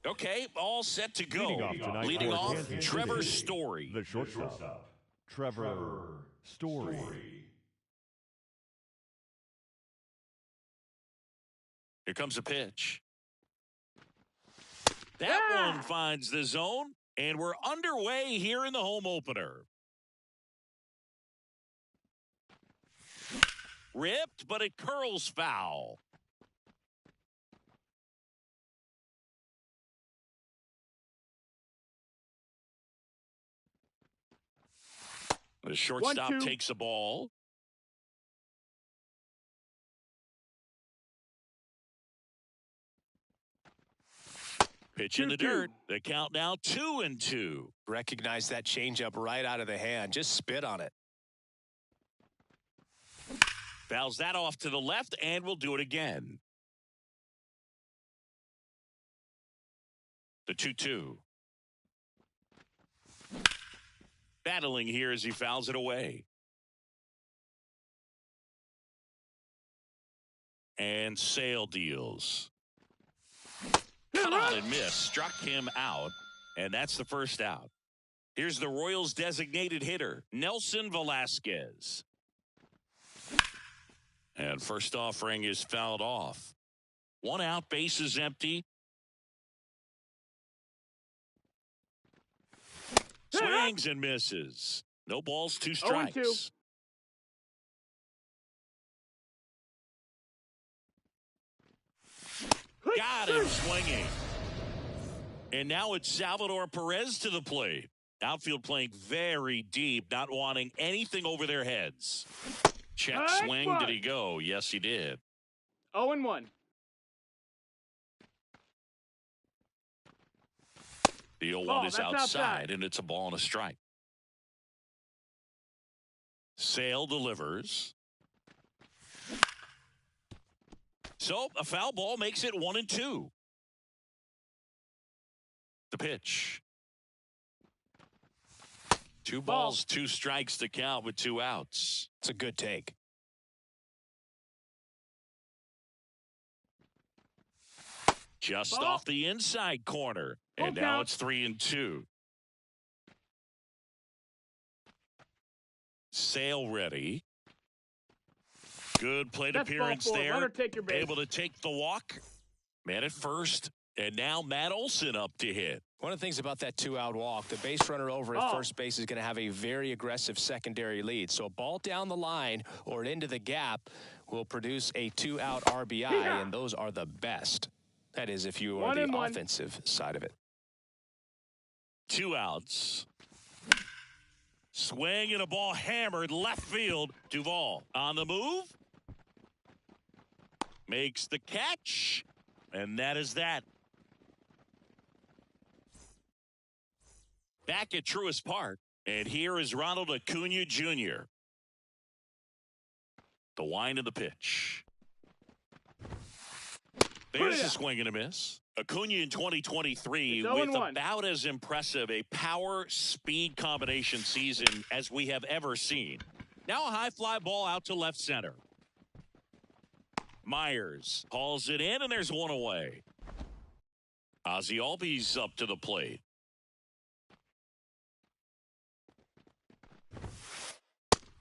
Okay, all set to go. Leading off, Trevor Story. The shortstop, Trevor Story. Here comes a pitch. That one finds the zone, and we're underway here in the home opener. Ripped, but it curls foul. The shortstop takes the ball. Pitch in the dirt. The count now 2-2. Recognize that changeup right out of the hand. Just spit on it. Fouls that off to the left, and we'll do it again. The 2-2. Battling here as he fouls it away. And Sale deals. Cut on and miss. Struck him out, and that's the first out. Here's the Royals' designated hitter, Nelson Velasquez. And first offering is fouled off. 1 out, bases empty. Swings and misses. No balls, 2 strikes. 0-2. Got him swinging. And now it's Salvador Perez to the plate. Outfield playing very deep, not wanting anything over their heads. Check swing. Did he go? Yes, he did. 0-1. The 0-1 is outside, and it's a ball and a strike. Sale delivers. So a foul ball makes it 1-2. The pitch. 2 balls, 2 strikes to count with 2 outs. It's a good take. Just off the inside corner. And now it's 3-2. Sale ready. Good plate appearance there. Able to take the walk. Man at first. And now Matt Olson up to hit. One of the things about that 2-out walk, the base runner over at first base is going to have a very aggressive secondary lead. So a ball down the line or into the gap will produce a 2-out RBI, and those are the best. That is if you are the offensive side of it. 2 outs. Swing and a ball hammered left field. Duvall on the move. Makes the catch. And that is that. Back at Truist Park. And here is Ronald Acuna Jr. The wind of the pitch. There's a swing and a miss. Acuna in 2023 with about as impressive a power-speed combination season as we have ever seen. Now a high fly ball out to left center. Myers hauls it in, and there's one away. Ozzie Albies up to the plate.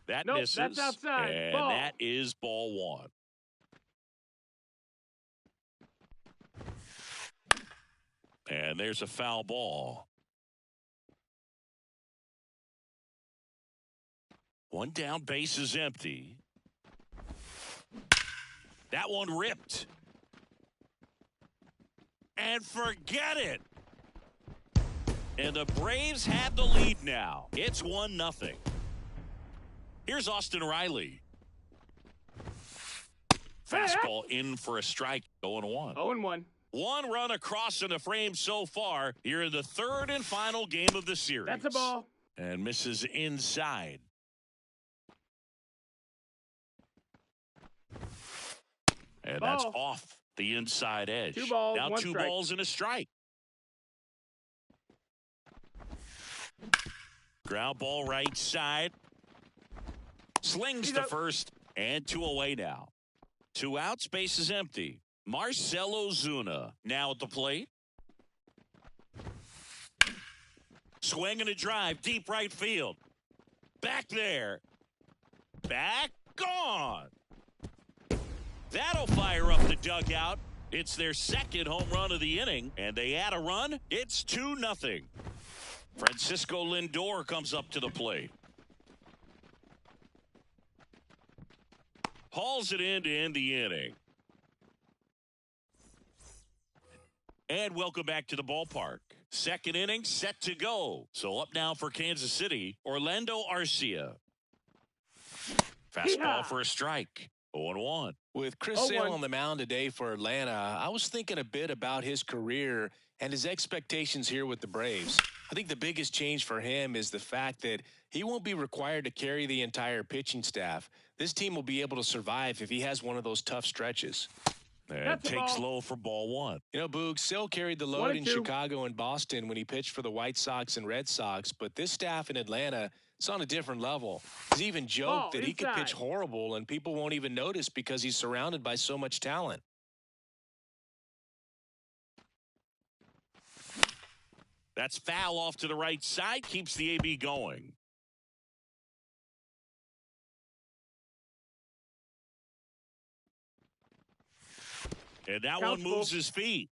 That misses. That's outside. And that is ball 1. And there's a foul ball. 1 down, base is empty. That one ripped. And forget it. And the Braves have the lead now. It's 1-0. Here's Austin Riley. Fastball in for a strike, 0-1. 0-1. 1 run across in the frame so far. Here in the 3rd and final game of the series. That's a ball. And misses inside. And that's off the inside edge. 2 balls, now 1 2 strike. balls and a strike. Ground ball right side. Slings to first and 2 away now. 2 outs, base is empty. Marcell Ozuna now at the plate. Swing and a drive, deep right field. Back there. Back gone. That'll fire up the dugout. It's their second home run of the inning, and they add a run. It's 2-0. Francisco Lindor comes up to the plate. Hauls it in to end the inning. And welcome back to the ballpark. Second inning set to go. So up now for Kansas City, Orlando Arcia. Fastball for a strike. 0-1. With Chris Sale on the mound today for Atlanta, I was thinking a bit about his career and his expectations here with the Braves. I think the biggest change for him is the fact that he won't be required to carry the entire pitching staff. This team will be able to survive if he has one of those tough stretches. And takes low for ball 1. You know, Boog, Sale carried the load in Chicago and Boston when he pitched for the White Sox and Red Sox, but this staff in Atlanta, it's on a different level. He's even joked that he could pitch horrible and people won't even notice because he's surrounded by so much talent. That's foul off to the right side, keeps the AB going. And that one moves his feet.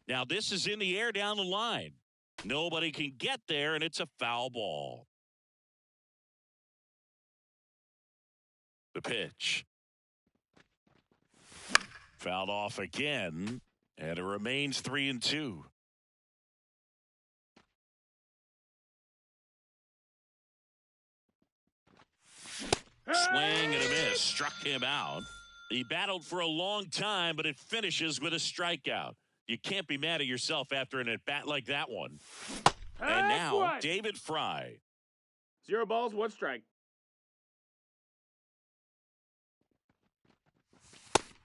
Now this is in the air down the line. Nobody can get there, and it's a foul ball. The pitch. Fouled off again, and it remains 3-2. Swing and a miss. Struck him out. He battled for a long time, but it finishes with a strikeout. You can't be mad at yourself after an at-bat like that one. And now, David Fry. 0 balls, 1 strike.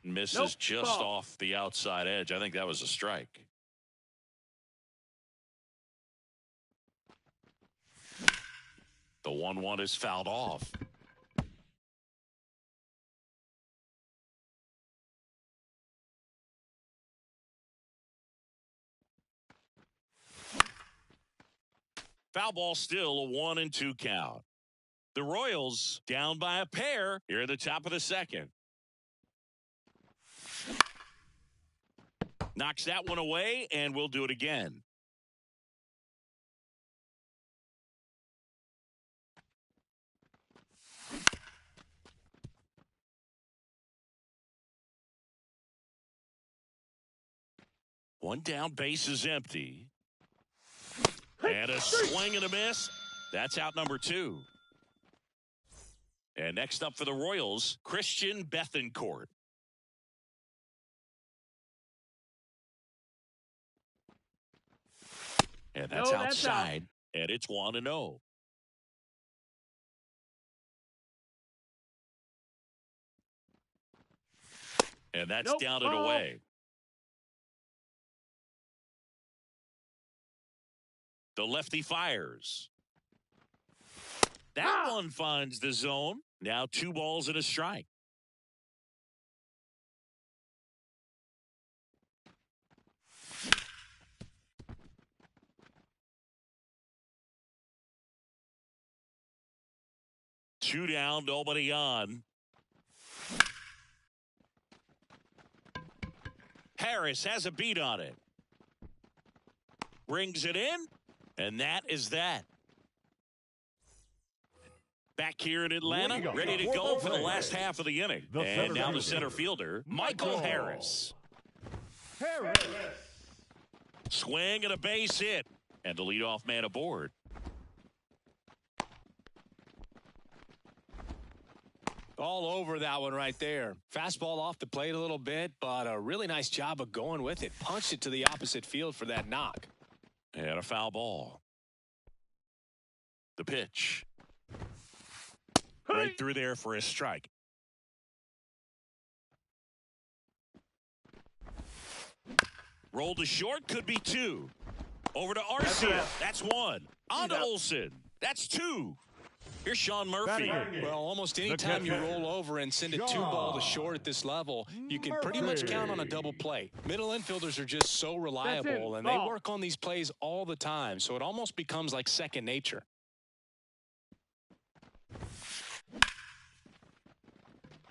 Misses just off the outside edge. I think that was a strike. The 1-1 is fouled off. Foul ball, still a 1-2 count. The Royals down by a pair here at the top of the second. Knocks that one away, and we'll do it again. One down, base is empty. And a swing and a miss. That's out number 2. And next up for the Royals, Christian Bethancourt. And that's outside. And it's 1-0. And that's down and away. The lefty fires. That one finds the zone. Now 2 balls and a strike. Two down, nobody on. Harris has a beat on it. Brings it in. And that is that. Back here in Atlanta, ready to go for the last half of the inning. And now the center fielder, Michael Harris. Swing and a base hit. And the leadoff man aboard. All over that one right there. Fastball off the plate a little bit, but a really nice job of going with it. Punched it to the opposite field for that knock. And a foul ball. The pitch. Right through there for a strike. Roll to short, could be 2. Over to Arcia. That's 1. On to Olsen. That's 2. Here's Sean Murphy. Batting. Well, almost any time you roll over and send a 2-ball to short at this level, you can pretty much count on a double play. Middle infielders are just so reliable, and they work on these plays all the time, so it almost becomes like second nature.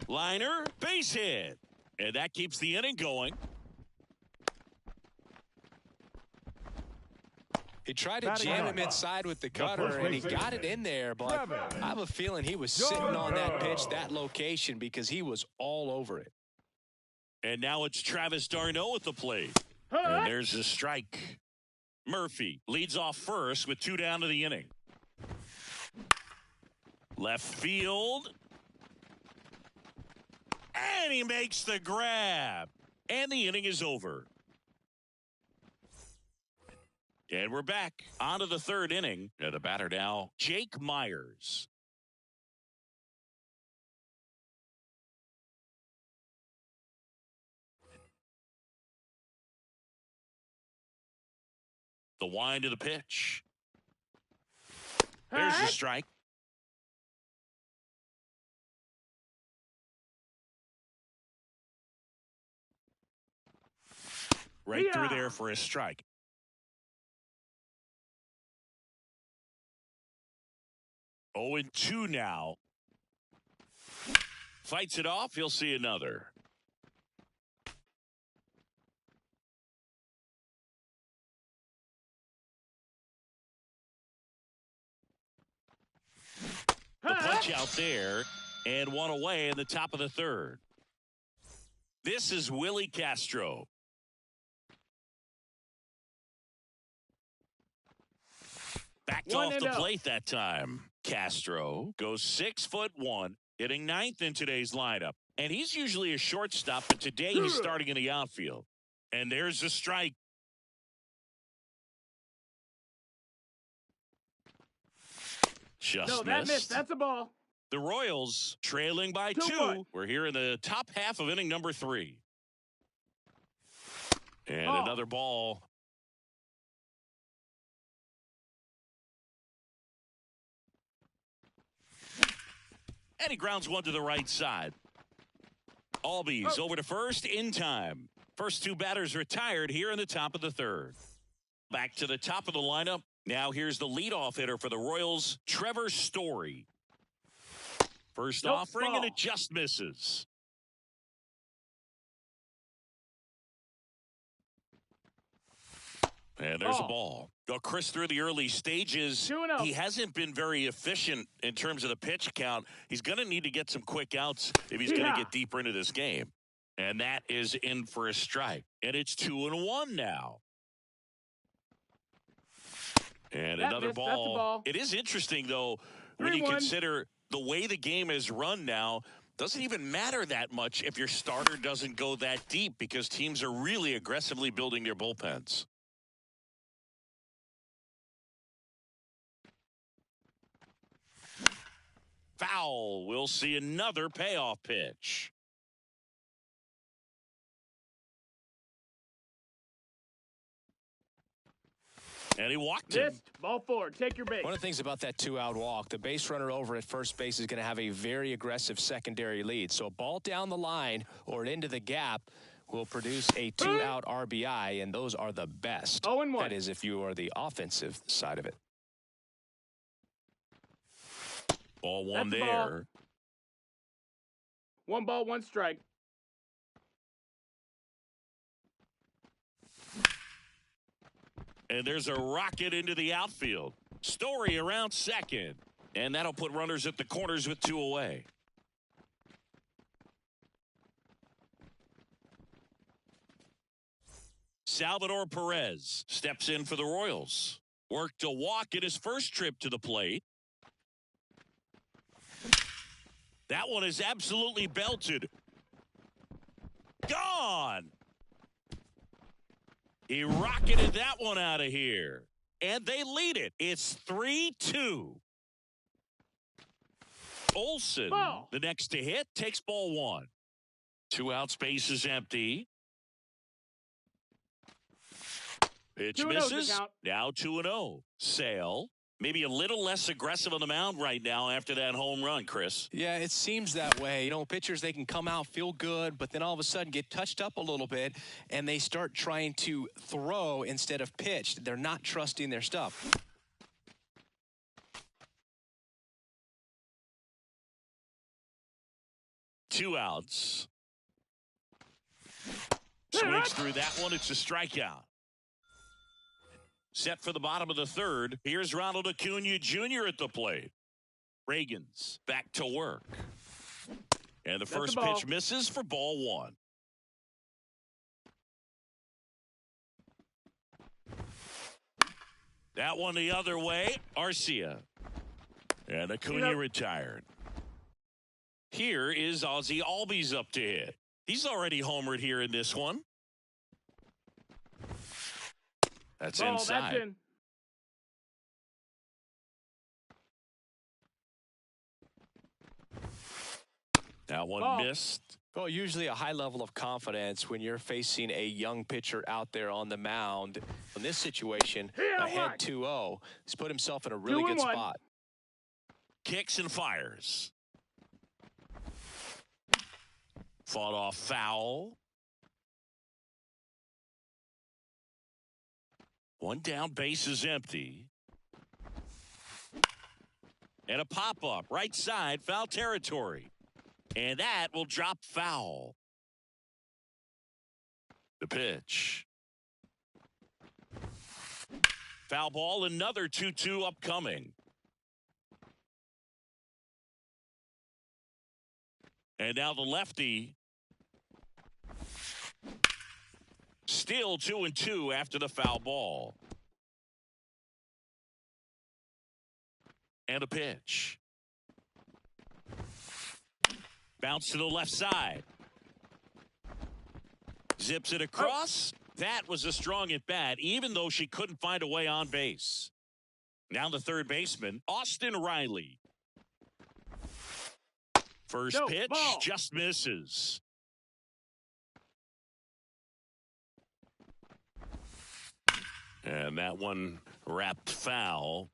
Liner, base hit. And that keeps the inning going. He tried to jam him inside with the cutter, and he got it in there, but I have a feeling he was sitting on that pitch, that location, because he was all over it. And now it's Travis d'Arnaud at the plate. And there's a strike. Murphy leads off first with 2 down to the inning. Left field. And he makes the grab. And the inning is over. And we're back on to the third inning. And the batter now, Jake Meyers. The wind of the pitch. There's the strike. Right through there for a strike. Oh, and 2 now. Fights it off. He'll see another. The punch out there, and 1 away in the top of the third. This is Willie Castro. Backed off the plate that time. Castro goes 6'1", hitting 9th in today's lineup. And he's usually a shortstop, but today he's starting in the outfield. And there's the strike. Just no, that missed. That's a ball. The Royals trailing by 2. We're here in the top half of inning number 3. And another ball. And he grounds one to the right side. Albies over to first in time. First 2 batters retired here in the top of the third. Back to the top of the lineup. Now here's the leadoff hitter for the Royals, Trevor Story. First offering, and it just misses. And there's a ball. Chris, through the early stages, he hasn't been very efficient in terms of the pitch count. He's going to need to get some quick outs if he's going to get deeper into this game. And that is in for a strike. And it's 2-1 now. And another ball. It is interesting, though, when you consider the way the game is run now. Doesn't even matter that much if your starter doesn't go that deep, because teams are really aggressively building their bullpens. Foul. We'll see another payoff pitch. And he walked him. Ball 4. Take your base. One of the things about that 2-out walk, the base runner over at first base is going to have a very aggressive secondary lead. So a ball down the line or into the gap will produce a 2-out RBI, and those are the best. 0-1. That is if you are the offensive side of it. Ball 1 there. 1 ball, 1 strike. And there's a rocket into the outfield. Story around second. And that'll put runners at the corners with 2 away. Salvador Perez steps in for the Royals. Worked a walk in his first trip to the plate. That one is absolutely belted. Gone. He rocketed that one out of here. And they lead it. It's 3-2. Olsen, the next to hit, takes ball 1. 2 out, space is empty. Pitch misses. Now 2-0. Sale Maybe a little less aggressive on the mound right now after that home run, Chris. Yeah, it seems that way. You know, pitchers, they can come out, feel good, but then all of a sudden get touched up a little bit, and they start trying to throw instead of pitch. They're not trusting their stuff. Two outs. Swings through that one. It's a strikeout. Set for the bottom of the third. Here's Ronald Acuna Jr. at the plate. Reagan's back to work. And the first pitch misses for ball one. That one the other way. Arcia. And Acuna retired. Here is Ozzie Albies up to hit. He's already homered here in this one. That's inside. That's in. That one missed. Well, usually a high level of confidence when you're facing a young pitcher out there on the mound. In this situation, ahead 2-0. He's put himself in a really good spot. Kicks and fires. Fought off foul. One down, base is empty. And a pop-up, right side, foul territory. And that will drop foul. The pitch. Foul ball, another 2-2 upcoming. And now the lefty. Still 2-2 after the foul ball. And a pitch. Bounce to the left side. Zips it across. That was a strong at bat, even though she couldn't find a way on base. Now the third baseman, Austin Riley. First pitch just misses. And that one wrapped foul.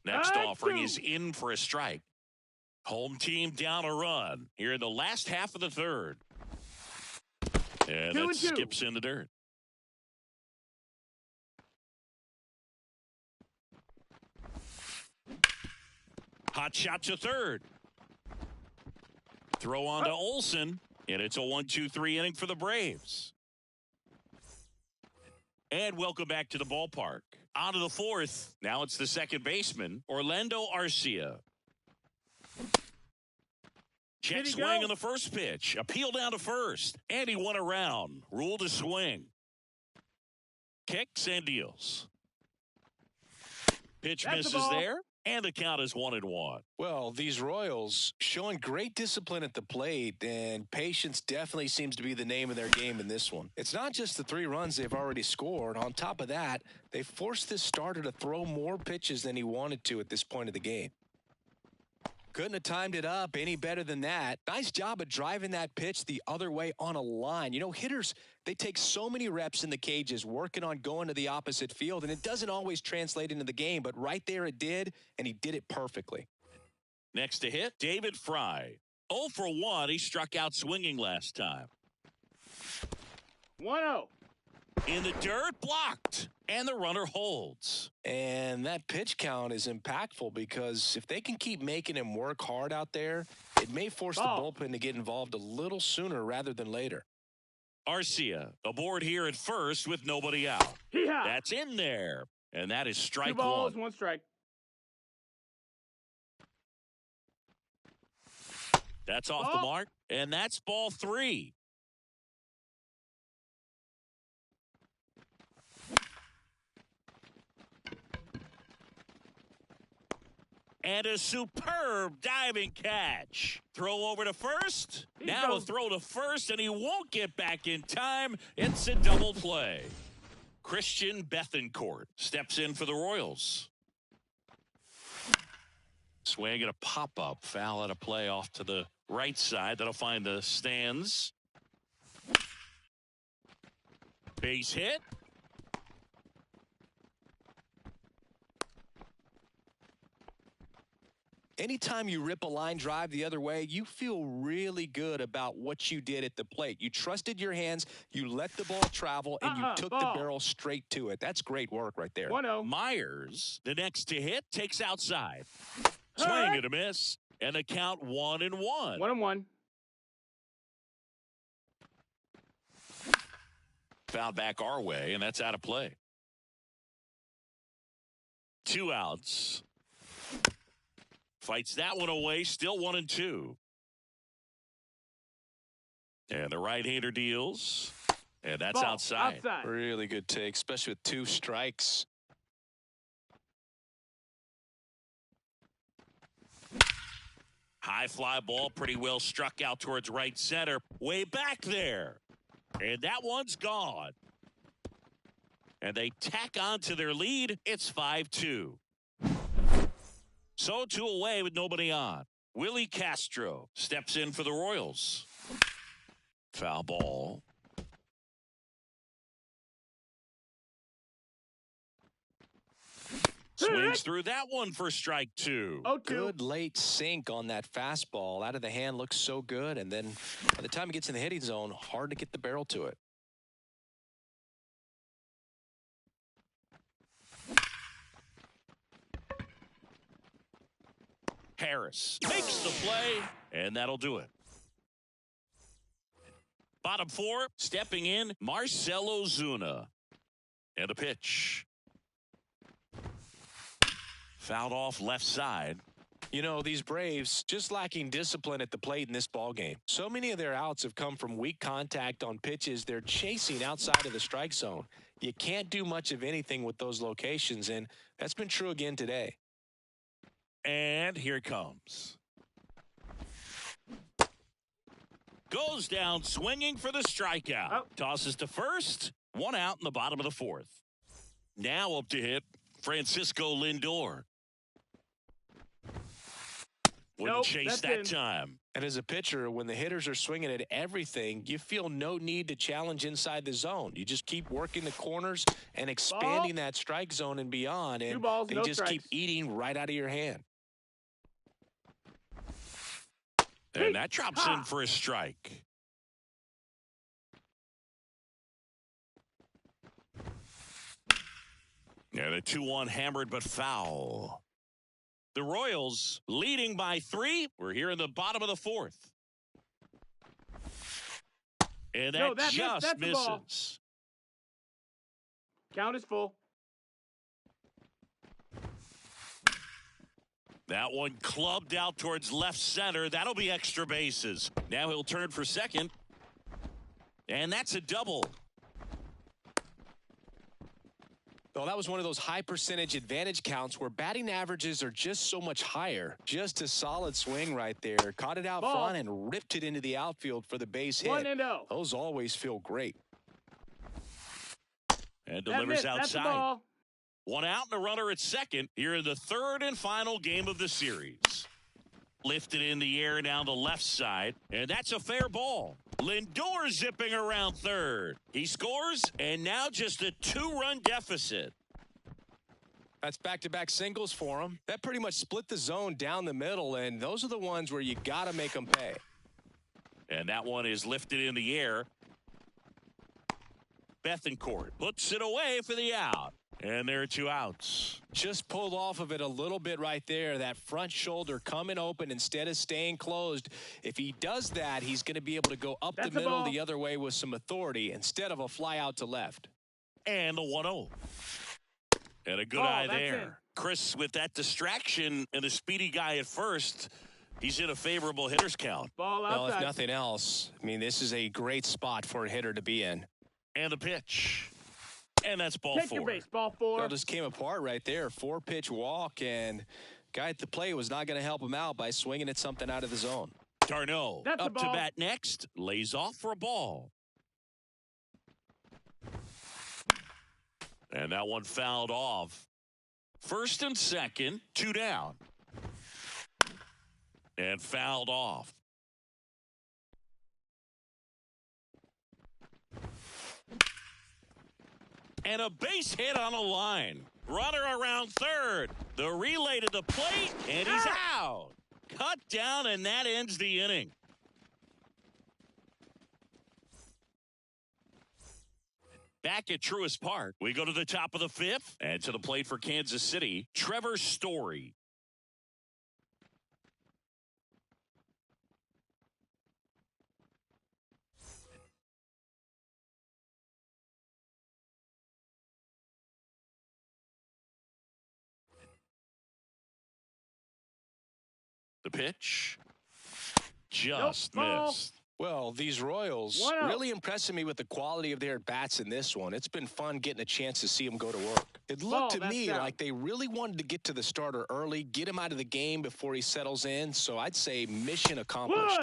Next offering is in for a strike. Home team down a run here in the last half of the third. And that skips in the dirt. Hot shot to third. Throw on to Olsen, and it's a 1-2-3 inning for the Braves. And welcome back to the ballpark. On to the fourth. Now it's the second baseman, Orlando Arcia. Check swing on the first pitch. Appeal down to first. And he won around. Ruled a swing. Kicks and deals. Pitch misses there. And the count is 1-1. Well, these Royals showing great discipline at the plate, and patience definitely seems to be the name of their game in this one. It's not just the 3 runs they've already scored. On top of that, they forced this starter to throw more pitches than he wanted to at this point of the game. Couldn't have timed it up any better than that. Nice job of driving that pitch the other way on a line. You know, hitters, they take so many reps in the cages working on going to the opposite field, and it doesn't always translate into the game, but right there it did, and he did it perfectly. Next to hit, David Fry. 0 for 1. He struck out swinging last time. 1-0. In the dirt, blocked. And the runner holds. And that pitch count is impactful because if they can keep making him work hard out there, it may force the bullpen to get involved a little sooner rather than later. Arcia aboard here at first with nobody out. That's in there. And that is strike 2 balls, one. 1 strike. That's off the mark. And that's ball 3. And a superb diving catch. Throw over to first. Now a throw to first, and he won't get back in time. It's a double play. Christian Bethancourt steps in for the Royals. Swing and a pop-up. Foul at a play off to the right side. That'll find the stands. Base hit. Anytime you rip a line drive the other way, you feel really good about what you did at the plate. You trusted your hands, you let the ball travel, and you took the barrel straight to it. That's great work right there. 1-0. Myers, the next to hit, takes outside. Swing and a miss, and the count 1-1. 1-1. Foul back our way, and that's out of play. 2 outs. Fights that one away, still 1-2. And the right-hander deals, and that's Ball, outside. Really good take, especially with 2 strikes. High fly ball, pretty well struck out towards right center. Way back there. And that one's gone. And they tack on to their lead. It's 5-2. So 2 away with nobody on. Willie Castro steps in for the Royals. Foul ball. Swings through that one for strike 2. 0-2. Good late sink on that fastball. Out of the hand looks so good, and then by the time it gets in the hitting zone, hard to get the barrel to it. Harris makes the play, and that'll do it. Bottom 4, stepping in, Marcell Ozuna. And a pitch. Fouled off left side. You know, these Braves just lacking discipline at the plate in this ballgame. So many of their outs have come from weak contact on pitches they're chasing outside of the strike zone. You can't do much of anything with those locations, and that's been true again today. And here it comes. Goes down swinging for the strikeout. Oh. Tosses to first. 1 out in the bottom of the 4th. Now up to hit Francisco Lindor. Wouldn't chase that time. And as a pitcher, when the hitters are swinging at everything, you feel no need to challenge inside the zone. You just keep working the corners and expanding that strike zone and beyond, and 2 balls, they no just keep strikes. eating right out of your hand. And that drops in for a strike. And a 2-1 hammered but foul. The Royals leading by 3. We're here in the bottom of the 4th. And that just misses. Count is full. That one clubbed out towards left center. That'll be extra bases. Now he'll turn for second. And that's a double. Well, that was one of those high percentage advantage counts where batting averages are just so much higher. Just a solid swing right there. Caught it out front and ripped it into the outfield for the base hit. 1-0. Those always feel great. And delivers outside. That's the ball. 1 out and a runner at second here in the 3rd and final game of the series. Lifted in the air down the left side, and that's a fair ball. Lindor zipping around 3rd. He scores, and now just a 2-run deficit. That's back-to-back singles for him. That pretty much split the zone down the middle, and those are the ones where you got to make them pay. And that one is lifted in the air. Bethancourt puts it away for the out. And there are 2 outs. Just pulled off of it a little bit right there. That front shoulder coming open instead of staying closed. If he does that, he's going to be able to go up the middle the other way with some authority instead of a fly out to left. And the 1-0. And a good eye there. Chris, with that distraction and the speedy guy at first, he's in a favorable hitter's count. Ball outside. Well, if nothing else, I mean, this is a great spot for a hitter to be in. And the pitch. And that's ball 4. Take your base, ball 4. Well, just came apart right there. 4-pitch walk, and guy at the plate was not going to help him out by swinging at something out of the zone. Darno up to bat next, lays off for a ball. And that one fouled off. 1st and 2nd, 2 down. And fouled off. And a base hit on a line. Runner around third. The relay to the plate, and he's out. Cut down, and that ends the inning. Back at Truist Park, we go to the top of the fifth, and to the plate for Kansas City, Trevor Story. The pitch just missed. Well, these Royals really impressing me with the quality of their bats in this one. It's been fun getting a chance to see them go to work. It looked to me like they really wanted to get to the starter early, get him out of the game before he settles in. So I'd say mission accomplished.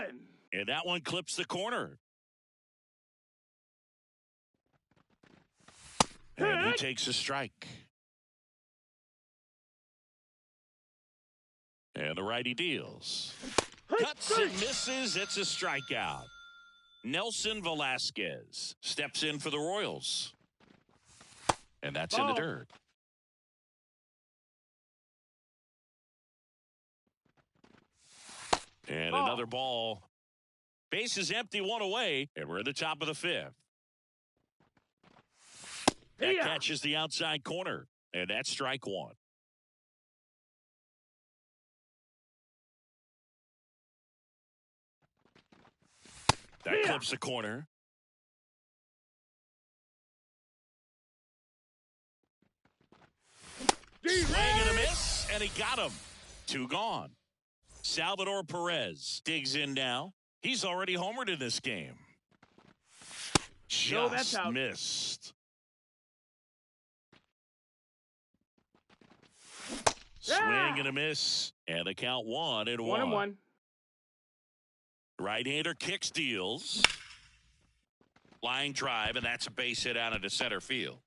And that one clips the corner. And he takes a strike. And the righty deals. Cuts and misses. It's a strikeout. Nelson Velasquez steps in for the Royals. And that's in the dirt. And another ball. Base is empty, one away. And we're at the top of the fifth. That catches the outside corner. And that's strike one. That clips the corner. Swing and a miss, and he got him. Two gone. Salvador Perez digs in now. He's already homered in this game. Just missed. Swing and a miss, and the count 1-1. 1-1. Right-hander kicks, deals. Line drive, and that's a base hit out into center field.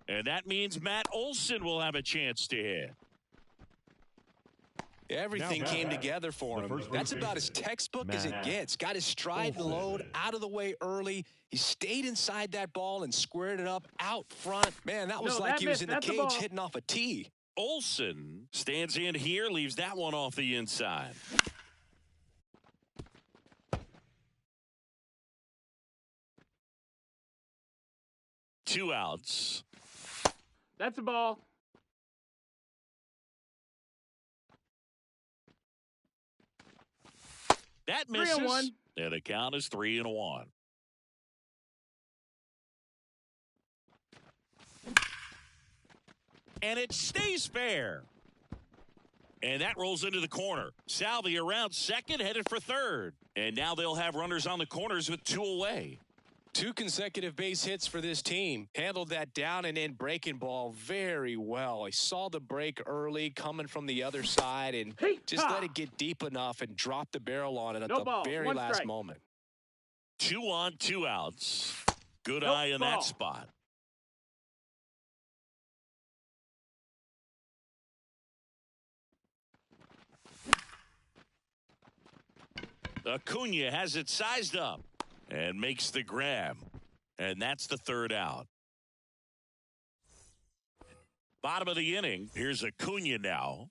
And that means Matt Olson will have a chance to hit. Everything came together for him. That's about as textbook as it gets. Got his stride and load out of the way early. He stayed inside that ball and squared it up out front. Man, that was like he was in the cage hitting off a tee. Olson stands in here, leaves that one off the inside. Two outs. That's a ball. That misses. 3-1. And the count is 3-1. And it stays fair. And that rolls into the corner. Salvi around second, headed for third. And now they'll have runners on the corners with two away. 2 consecutive base hits for this team. Handled that down and in breaking ball very well. He saw the break early coming from the other side and just let it get deep enough and drop the barrel on it at the very last moment. 2 on, 2 outs. Good eye in that spot. Acuna has it sized up and makes the grab. And that's the third out. Bottom of the inning. Here's Acuna now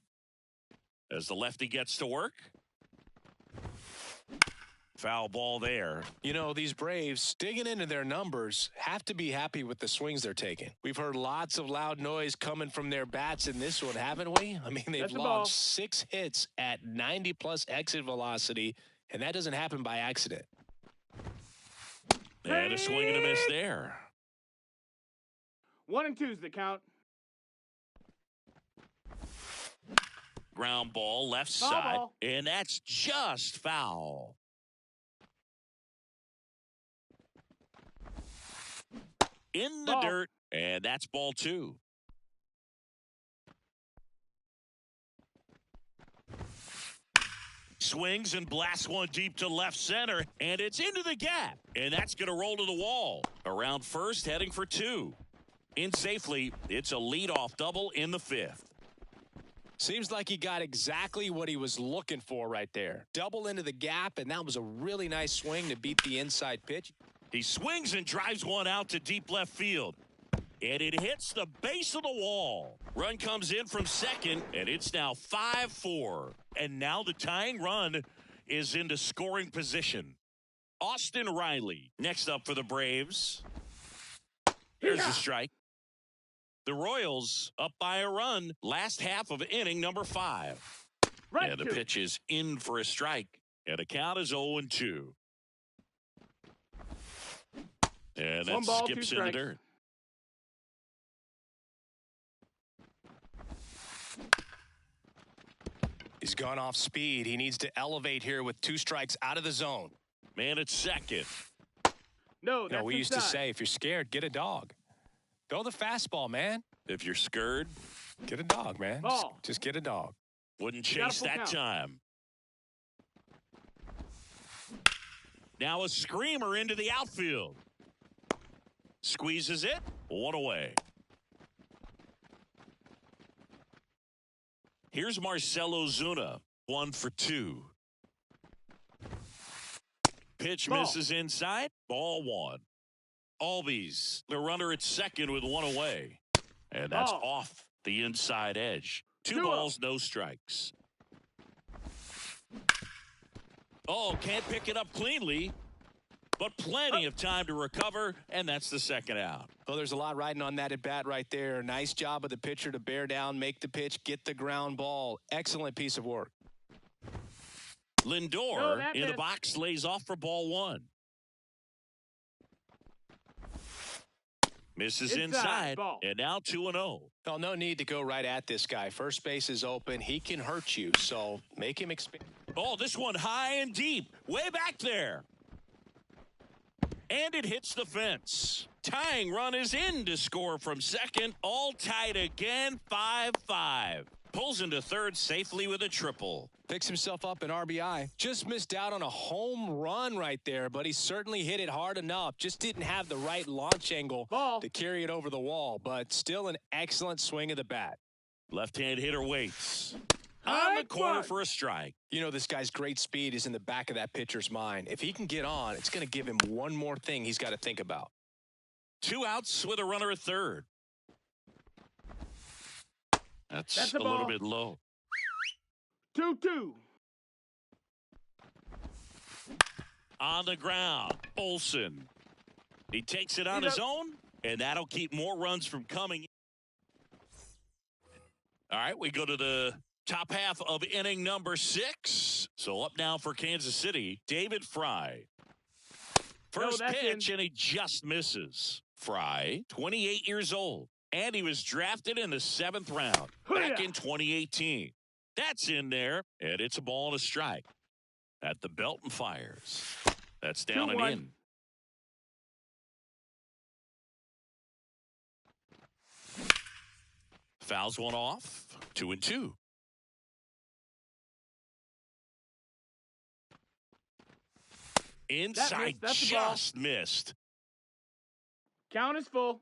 as the lefty gets to work. Foul ball there. You know, these Braves, digging into their numbers, have to be happy with the swings they're taking. We've heard lots of loud noise coming from their bats in this one, haven't we? I mean, they've logged 6 hits at 90-plus exit velocity, and that doesn't happen by accident. And a swing and a miss there. 1 and 2's the count. Ground ball, left side, and that's just foul. In the dirt, and that's ball 2. Swings and blasts one deep to left center, and it's into the gap, and that's going to roll to the wall. Around first, heading for 2. In safely, it's a leadoff double in the 5th. Seems like he got exactly what he was looking for right there. Double into the gap, and that was a really nice swing to beat the inside pitch. He swings and drives one out to deep left field. And it hits the base of the wall. Run comes in from second, and it's now 5-4. And now the tying run is into scoring position. Austin Riley next up for the Braves. Here's the strike. The Royals up by a run last half of inning number 5. Right And the pitch is in for a strike. And the count is 0-2. And that skips in the dirt. He's gone off speed. He needs to elevate here with 2 strikes out of the zone. Man at second. No, that's we used to say, if you're scared, get a dog. Throw the fastball, man. If you're scared, get a dog, man. Just get a dog. Wouldn't chase that time. Now a screamer into the outfield. Squeezes it. 1 away. Here's Marcelo Zuna. 1 for 2. Pitch misses inside. Ball 1. Albies, the runner at second with 1 away. And that's off the inside edge. 2 balls, no strikes. Oh, can't pick it up cleanly. But plenty of time to recover, and that's the second out. Well, there's a lot riding on that at bat right there. Nice job of the pitcher to bear down, make the pitch, get the ground ball. Excellent piece of work. Lindor in the box lays off for ball 1. Misses inside, and now 2-0. Well, no need to go right at this guy. First base is open. He can hurt you, so make him expand. Oh, this one high and deep, way back there. And it hits the fence. Tying run is in to score from second. All tied again, 5-5. Pulls into third safely with a triple. Picks himself up an RBI. Just missed out on a home run right there, but he certainly hit it hard enough. Just didn't have the right launch angle to carry it over the wall, but still an excellent swing of the bat. Left-hand hitter waits. On the corner for a strike. You know, this guy's great speed is in the back of that pitcher's mind. If he can get on, it's going to give him one more thing he's got to think about. 2 outs with a runner at third. That's a little bit low. 2-2. On the ground, Olsen. He takes it on his own, and that'll keep more runs from coming. All right, we go to the top half of inning number 6. So up now for Kansas City, David Fry. First pitch, and he just misses. Fry, 28 years old, and he was drafted in the 7th round back in 2018. That's in there, and it's a ball and a strike. At the belt and fires. That's down and in. Fouls one off. 2-2. Inside, just missed. Count is full.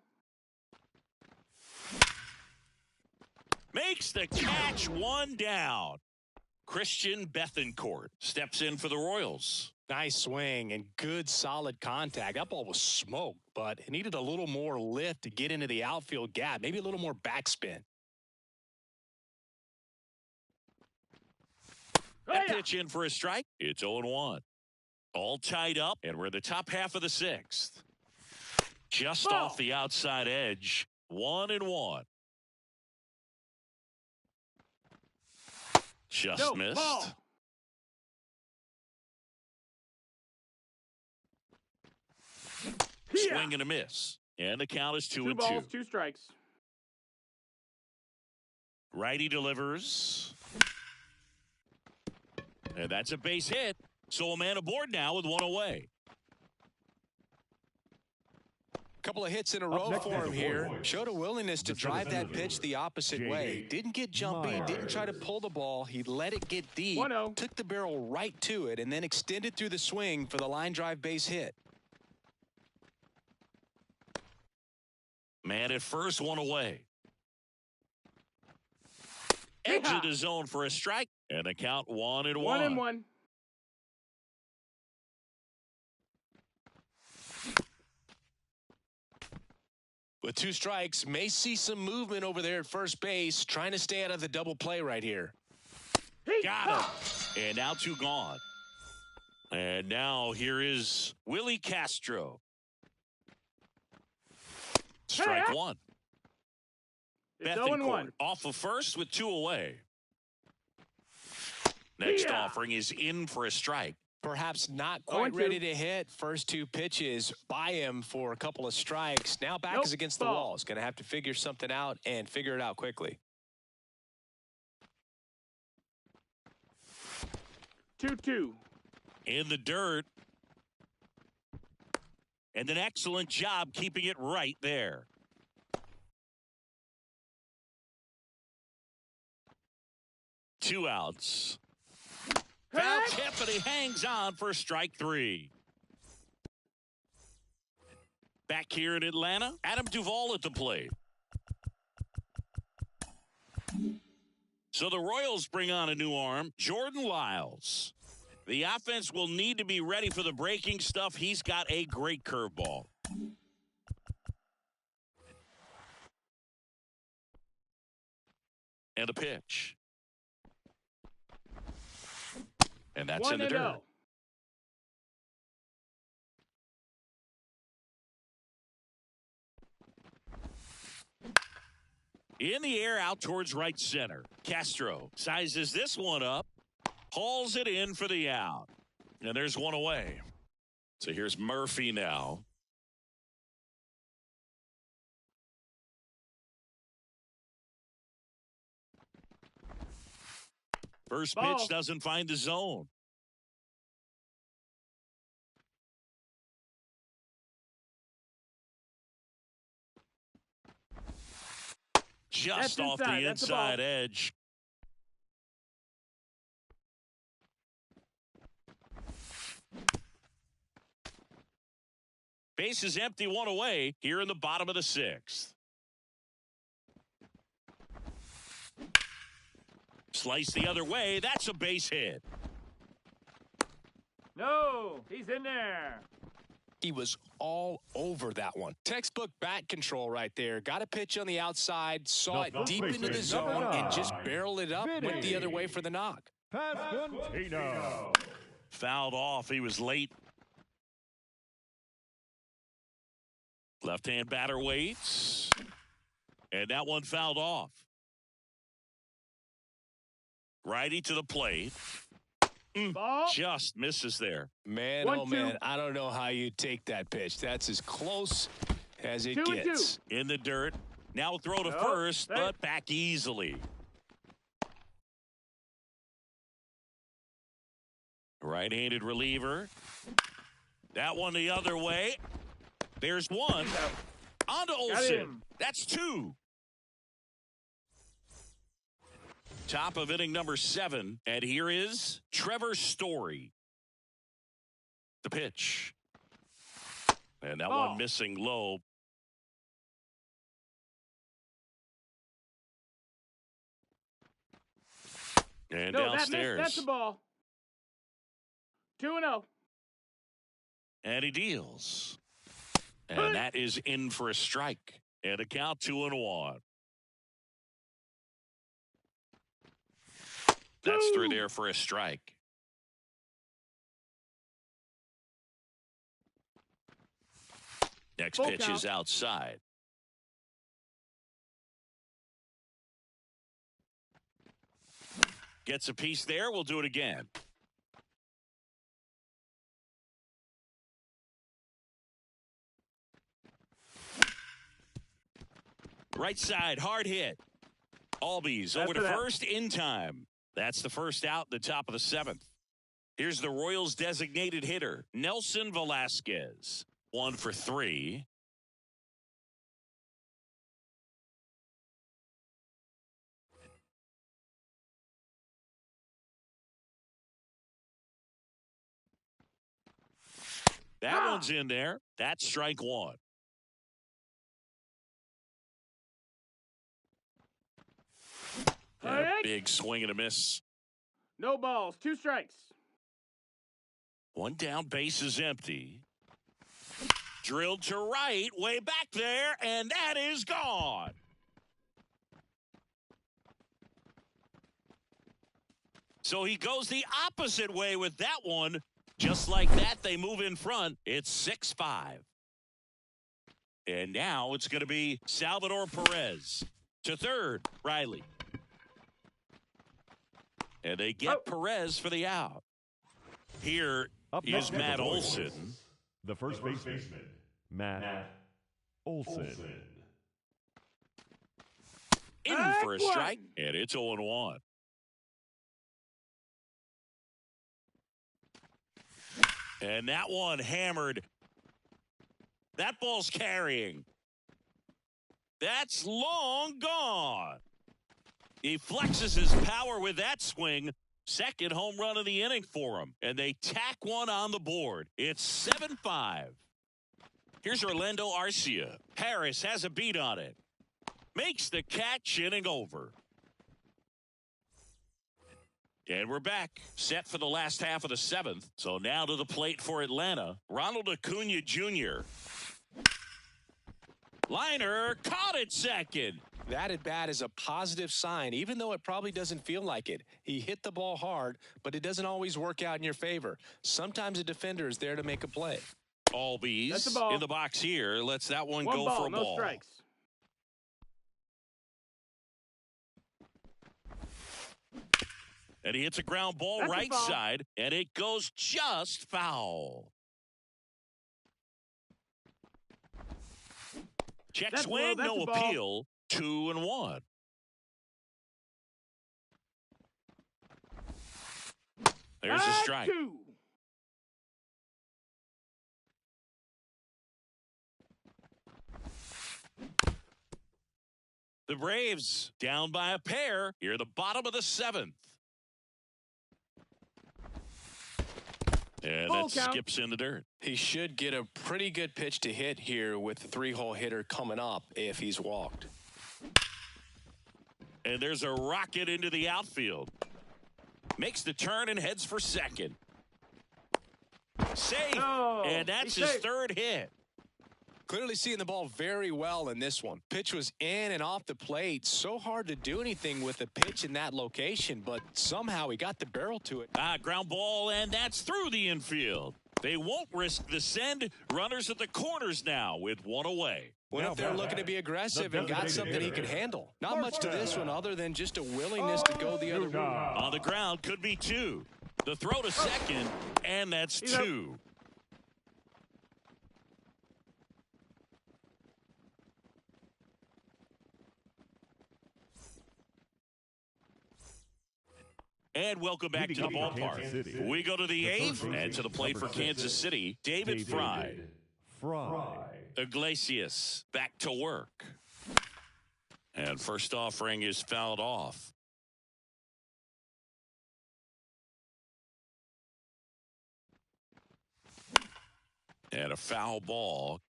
Makes the catch, 1 down. Christian Bethancourt steps in for the Royals. Nice swing and good solid contact. That ball was smoked, but it needed a little more lift to get into the outfield gap. Maybe a little more backspin. That pitch in for a strike. It's 0-1. All tied up, and we're in the top half of the 6th. Just off the outside edge. 1-1. Just missed. Swing and a miss. And the count is 2-2. 2 balls, 2 strikes. Righty delivers. And that's a base hit. So a man aboard now with 1 away. Couple of hits in a row for him here. Showed a willingness to drive that pitch the opposite way. Didn't get jumpy, didn't try to pull the ball. He let it get deep, took the barrel right to it, and then extended through the swing for the line drive base hit. Man at first, 1 away. Edge of the zone for a strike, and the count 1-1. 1-1. With 2 strikes, may see some movement over there at first base, trying to stay out of the double play right here. Got him. And now 2 gone. And now here is Willie Castro. Strike 1. It's Bethencourt 0-1. off of first with 2 away. Next offering is in for a strike. Perhaps not quite ready to hit. First 2 pitches by him for a couple of strikes. Now back is against the wall. He's going to have to figure something out and figure it out quickly. 2-2. In the dirt. And an excellent job keeping it right there. Two outs. Foul tip, and he hangs on for strike 3. Back here in Atlanta, Adam Duvall at the plate. So the Royals bring on a new arm, Jordan Lyles. The offense will need to be ready for the breaking stuff. He's got a great curveball. And a pitch. And that's in the dirt. In the air out towards right center. Castro sizes this one up. Hauls it in for the out. And there's 1 away. So here's Murphy now. First pitch doesn't find the zone. Just off the inside edge. Base is empty, 1 away here in the bottom of the 6th. Slice the other way. That's a base hit. No, he's in there. He was all over that one. Textbook bat control right there. Got a pitch on the outside, saw it deep into the zone, and just barreled it up, went the other way for the knock. Pasquantino. Fouled off. He was late. Left-hand batter waits. And that one fouled off. Righty to the plate. Just misses there. Man, oh man, I don't know how you take that pitch. That's as close as it gets. In the dirt. Now throw to first, but back easily. Right-handed reliever. That one the other way. There's 1. On to Olsen. That's 2. Top of inning number 7. And here is Trevor Story. The pitch. And that one missing low. And downstairs. That's the ball. 2-0. And he deals. And that is in for a strike. And a count 2-1. That's through there for a strike. Next pitch is outside. Gets a piece there. We'll do it again. Right side, hard hit. Albies over to first in time. That's the first out, the top of the 7th. Here's the Royals' designated hitter, Nelson Velasquez. 1 for 3. That one's in there. That's strike 1. A big swing and a miss. No balls, 2 strikes. 1 down, base is empty. Drilled to right, way back there, and that is gone. So he goes the opposite way with that one. Just like that, they move in front. It's 6-5. And now it's going to be Salvador Perez to third, Riley. And they get Perez for the out. Here is Matt Olson. The first baseman, Matt Olson. In for a strike, and it's 0-1. And that one hammered. That ball's carrying. That's long gone. He flexes his power with that swing. Second home run of the inning for him. And they tack one on the board. It's 7-5. Here's Orlando Arcia. Harris has a beat on it. Makes the catch, inning over. And we're back, set for the last half of the seventh. So now to the plate for Atlanta, Ronald Acuna Jr. Liner caught it second. That at bat is a positive sign, even though it probably doesn't feel like it. He hit the ball hard, but it doesn't always work out in your favor. Sometimes a defender is there to make a play. Albies in the box here. Lets that one go ball, for a no ball. Strikes. And he hits a ground ball right side, and it goes just foul. Check swing, no appeal. 2-1. There's a strike. The Braves down by a pair here at the bottom of the seventh. And that skips in the dirt. He should get a pretty good pitch to hit here with the three-hole hitter coming up if he's walked. And there's a rocket into the outfield. Makes the turn and heads for second. Safe. And that's his third hit. Clearly seeing the ball very well in this one. Pitch was in and off the plate. So hard to do anything with a pitch in that location, but somehow he got the barrel to it. Ground ball, and that's through the infield. They won't risk the send. Runners at the corners now with one away. Went up there looking to be aggressive and got something he could handle. Not much to this one other than just a willingness to go the other route. On the ground, could be two. The throw to second, and that's two. And welcome back to the ballpark. We go to the eighth, and to the plate for Kansas City, David Fry. Iglesias back to work. And first offering is fouled off. And a foul ball.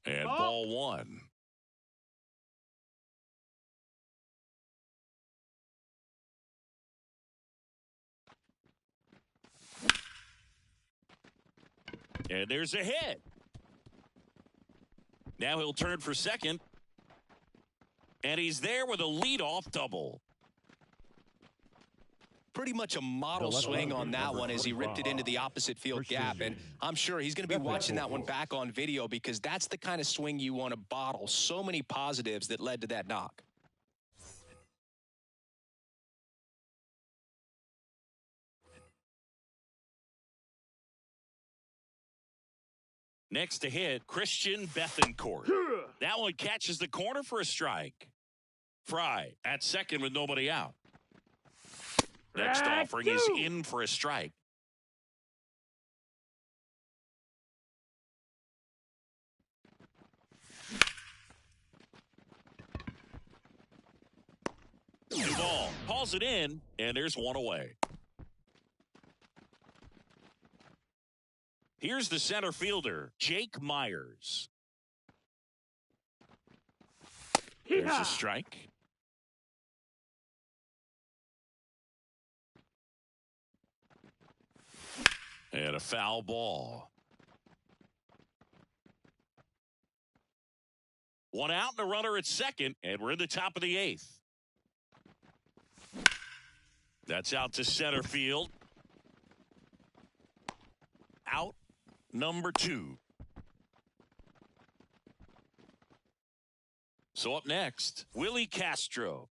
And ball one. And there's a hit. Now he'll turn for second. And he's there with a leadoff double. Pretty much a model swing on that one as he ripped it into the opposite field gap. And I'm sure he's going to be watching that one back on video because that's the kind of swing you want to bottle. So many positives that led to that knock. Next to hit, Christian Bethancourt. That one catches the corner for a strike. Fry at second with nobody out. Next offering is in for a strike. Duvall calls it in, and there's one away. Here's the center fielder, Jake Myers. There's a strike. And a foul ball. One out and a runner at second, and we're in the top of the 8th. That's out to center field. Out number 2. So up next, Willie Castro.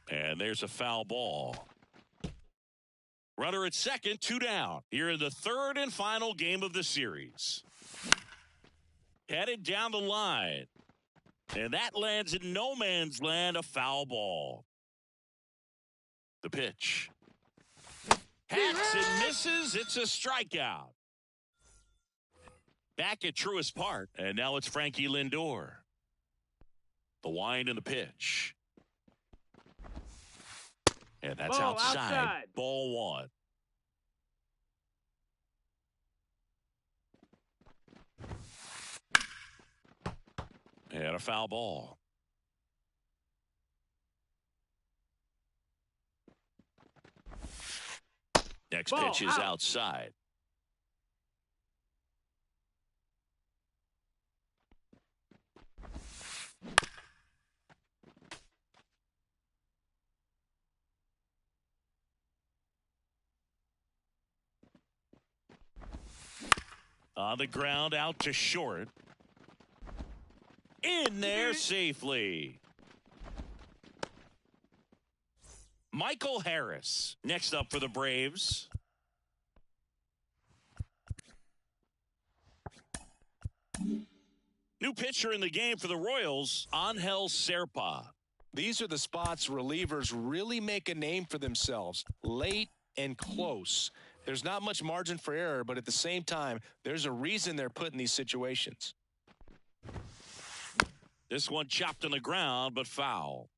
And there's a foul ball. Runner at second, 2 down. Here in the 3rd and final game of the series. Headed down the line. And that lands in no man's land, a foul ball. The pitch. Hacks and misses. It's a strikeout. Back at Truist Park. And now it's Frankie Lindor. The wind and the pitch. And that's outside. Ball 1. And a foul ball. Next pitch is outside. On the ground, out to short. In there safely. Michael Harris next up for the Braves. New pitcher in the game for the Royals, Angel Serpa. These are the spots relievers really make a name for themselves. Late and close. There's not much margin for error, but at the same time, there's a reason they're put in these situations. This one chopped on the ground, but foul.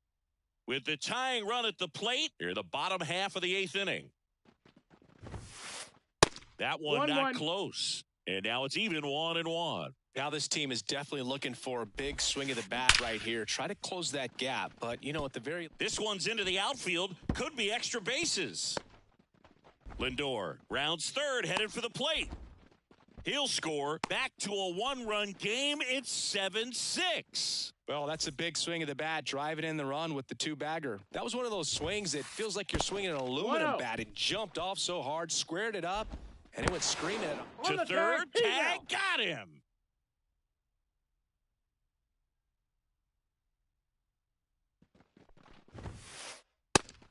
With the tying run at the plate, here the bottom half of the 8th inning. That one not close. And now it's even 1-1. Now this team is definitely looking for a big swing of the bat right here. Try to close that gap, but you know at the very... This one's into the outfield. Could be extra bases. Lindor rounds third, headed for the plate. He'll score. Back to a 1-run game. It's 7-6. Well, that's a big swing of the bat, driving in the run with the 2-bagger. That was one of those swings that feels like you're swinging an aluminum bat. It jumped off so hard, squared it up, and it went screaming at him. To third, tag, got him.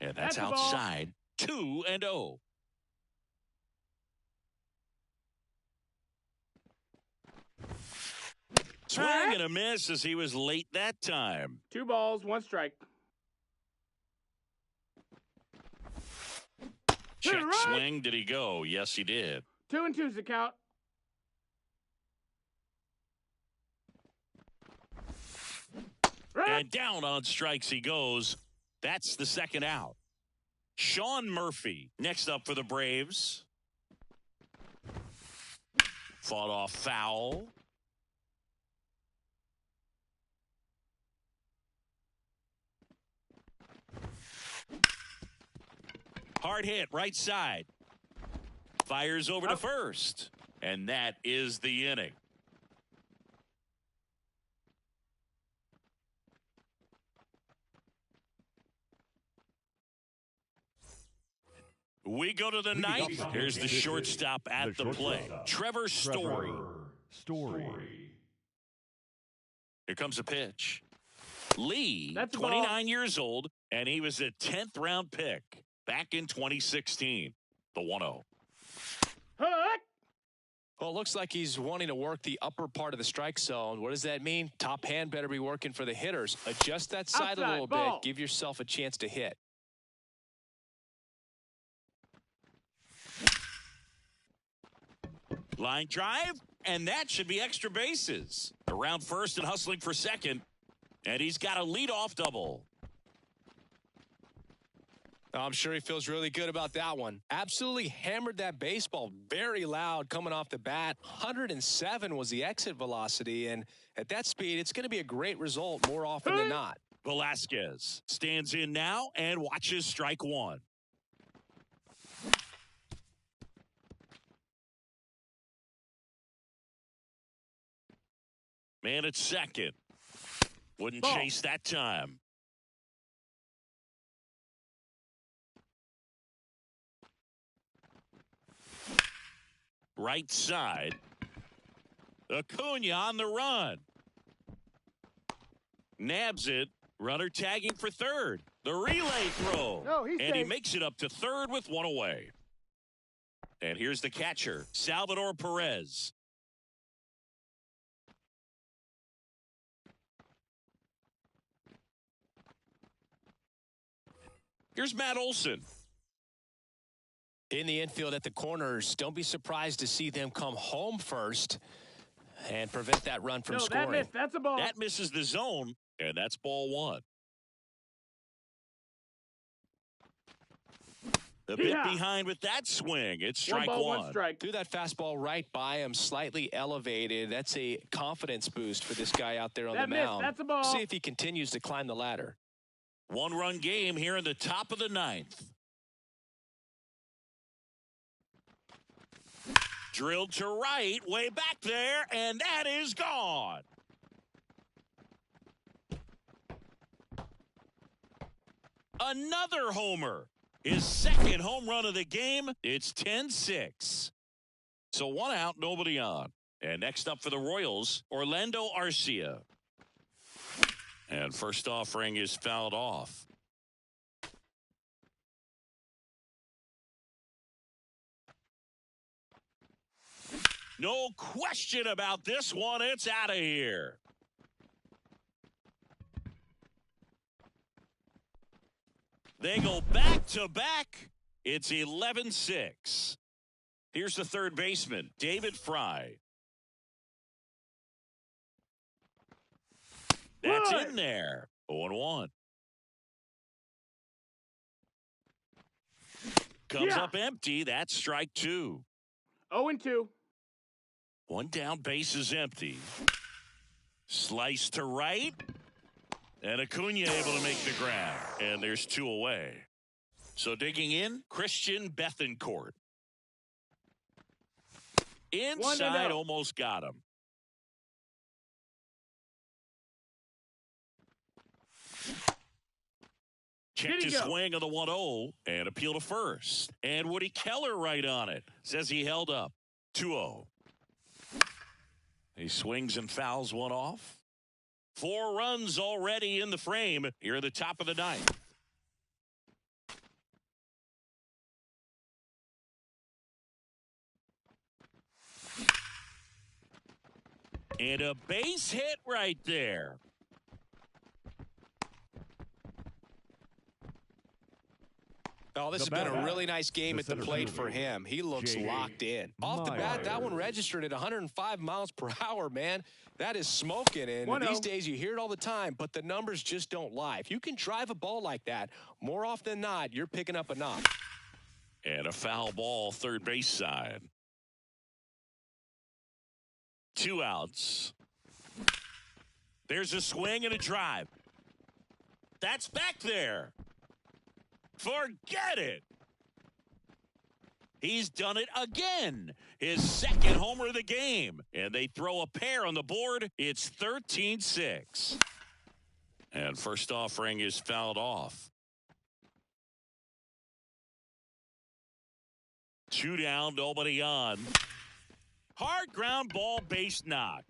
And that's outside. 2-0. Swing and a miss as he was late that time. 2 balls, 1 strike. Check swing. Did he go? Yes, he did. 2-2's the count. And down on strikes he goes. That's the 2nd out. Sean Murphy next up for the Braves. Fought off foul. Hard hit, right side. Fires over to first. And that is the inning. We go to the 9th. Here's the shortstop at the plate. Trevor Story. Here comes a pitch. Lee, 29 years old, and he was a 10th round pick back in 2016. The 1-0. Well, it looks like he's wanting to work the upper part of the strike zone. What does that mean? Top hand better be working for the hitters. Adjust that side a little bit. Give yourself a chance to hit. Line drive, and that should be extra bases. Around first and hustling for second, and he's got a leadoff double. I'm sure he feels really good about that one. Absolutely hammered that baseball very loud coming off the bat. 107 was the exit velocity, and at that speed, it's going to be a great result more often than not. Velasquez stands in now and watches strike 1. Man at second. Wouldn't Ball. chase that time. Right side. Acuna on the run. Nabs it. Runner tagging for third. The relay throw. No, he's and he safe. makes it up to third with one away. And here's the catcher, Salvador Perez. Here's Matt Olson. In the infield at the corners, don't be surprised to see them come home first and prevent that run from No, scoring. that missed. That's a ball. That misses the zone, and that's ball one. A bit Yeah. behind with that swing. It's One strike ball, one. one strike. Threw that fastball right by him, slightly elevated. That's a confidence boost for this guy out there on That the missed. mound. That's a ball. See if he continues to climb the ladder. One-run game here in the top of the ninth. Drilled to right, way back there, and that is gone. Another homer. His second home run of the game. It's 10-6. So one out, nobody on. And next up for the Royals, Orlando Arcia. And first offering is fouled off. No question about this one. It's out of here. They go back to back. It's 11-6. Here's the third baseman, David Fry. That's in there. 0-1. Comes up empty. That's strike two. 0-2. One down, base is empty. Slice to right. And Acuna able to make the grab. And there's two away. So digging in, Christian Bethancourt. Inside, almost got him. Checked his swing on the 1-0 and appeal to first. And Woody Keller right on it. Says he held up. 2-0. He swings and fouls one off. 4 runs already in the frame here at the top of the ninth. And a base hit right there. Oh, this has been a really nice game at the plate for him. He looks locked in. Off the bat, that one registered at 105 miles per hour, man. That is smoking, and these days you hear it all the time, but the numbers just don't lie. If you can drive a ball like that, more often than not, you're picking up a knock. And a foul ball, third base side. 2 outs. There's a swing and a drive. That's back there. Forget it. He's done it again. His second homer of the game. And they throw a pair on the board. It's 13-6. And first offering is fouled off. 2 down, nobody on. Hard ground ball, base knock.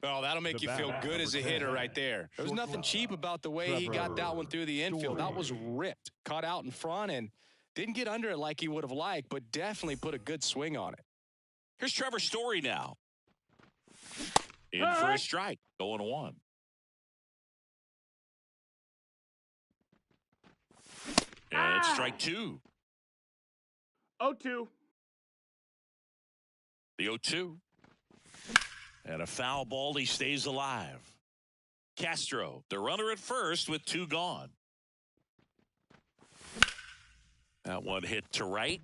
Oh, that'll make you feel good as a hitter right there. There was nothing cheap about the way he got that one through the infield. That was ripped, caught out in front, and didn't get under it like he would have liked, but definitely put a good swing on it. Here's Trevor Story now. In for a strike, 0-1. And it's strike two. 0-2. The 0-2. And a foul ball, he stays alive. Castro, the runner at first with 2 gone. That one hit to right.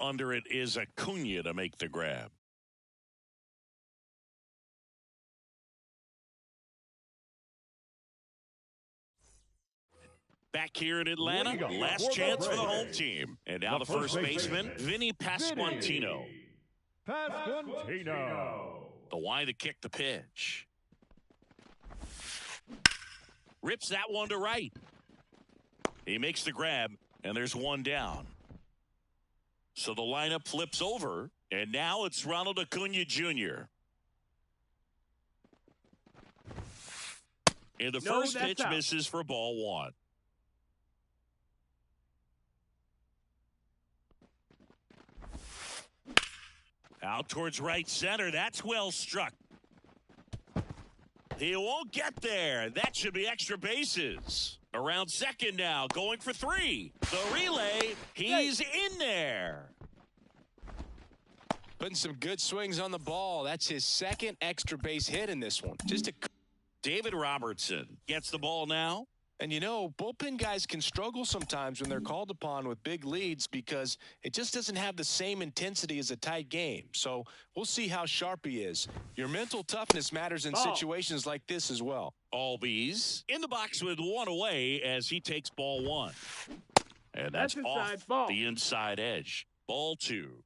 Under it is Acuna to make the grab. Back here in Atlanta, Leading off last for the chance for the home Braves. team. And now the first baseman, Vinny Pasquantino. Pasquantino. The Y to kick the pitch. Rips that one to right. He makes the grab, and there's one down. So the lineup flips over, and now it's Ronald Acuna Jr. And the first pitch misses for ball one. Out towards right center. That's well struck. He won't get there. That should be extra bases. Around second now, going for three. The relay, he's in there. Putting some good swings on the ball. That's his second extra base hit in this one. David Robertson gets the ball now. And you know, bullpen guys can struggle sometimes when they're called upon with big leads because it just doesn't have the same intensity as a tight game. So we'll see how sharp he is. Your mental toughness matters in situations like this as well. Albies in the box with one away as he takes ball one. And that's off the inside edge. Ball two.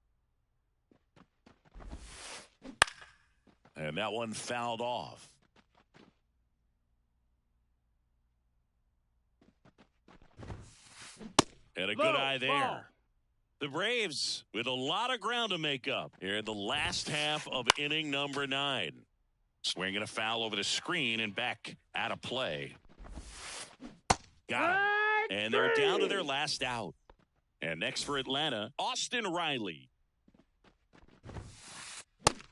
And that one fouled off. And a good eye there. The Braves with a lot of ground to make up here in the last half of inning number 9. Swinging a foul over the screen and back out of play. Got him. And they're down to their last out. And next for Atlanta, Austin Riley.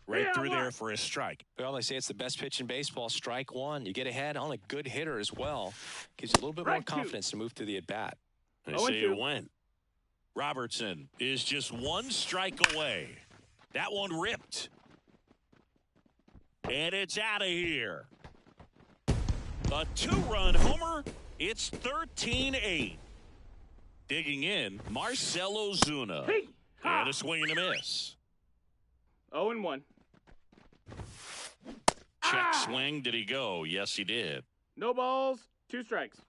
Right through there for a strike. Well, they say it's the best pitch in baseball. Strike one. You get ahead on a good hitter as well. Gives you a little bit more confidence to move through the at-bat. They say it went. Robertson is just one strike away. That one ripped. And it's out of here. A 2-run homer. It's 13-8. Digging in, Marcell Ozuna. And a swing and a miss. 0-1. Check swing. Did he go? Yes, he did. No balls, 2 strikes.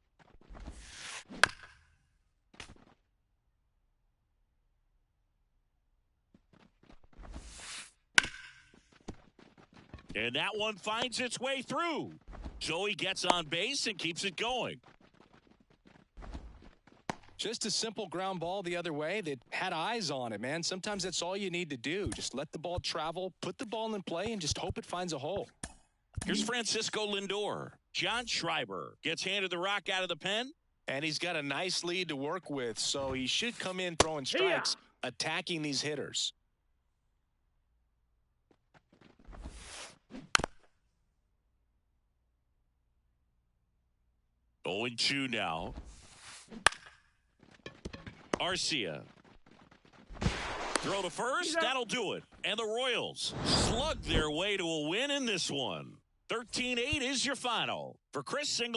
And that one finds its way through. Joey gets on base and keeps it going. Just a simple ground ball the other way that had eyes on it, man. Sometimes that's all you need to do. Just let the ball travel, put the ball in play, and just hope it finds a hole. Here's Francisco Lindor. John Schreiber gets handed the rock out of the pen. And he's got a nice lead to work with, so he should come in throwing strikes, attacking these hitters. Going 2 now. Arcia. Throw to first. That'll do it. And the Royals slug their way to a win in this one. 13-8 is your final. For Chris Single.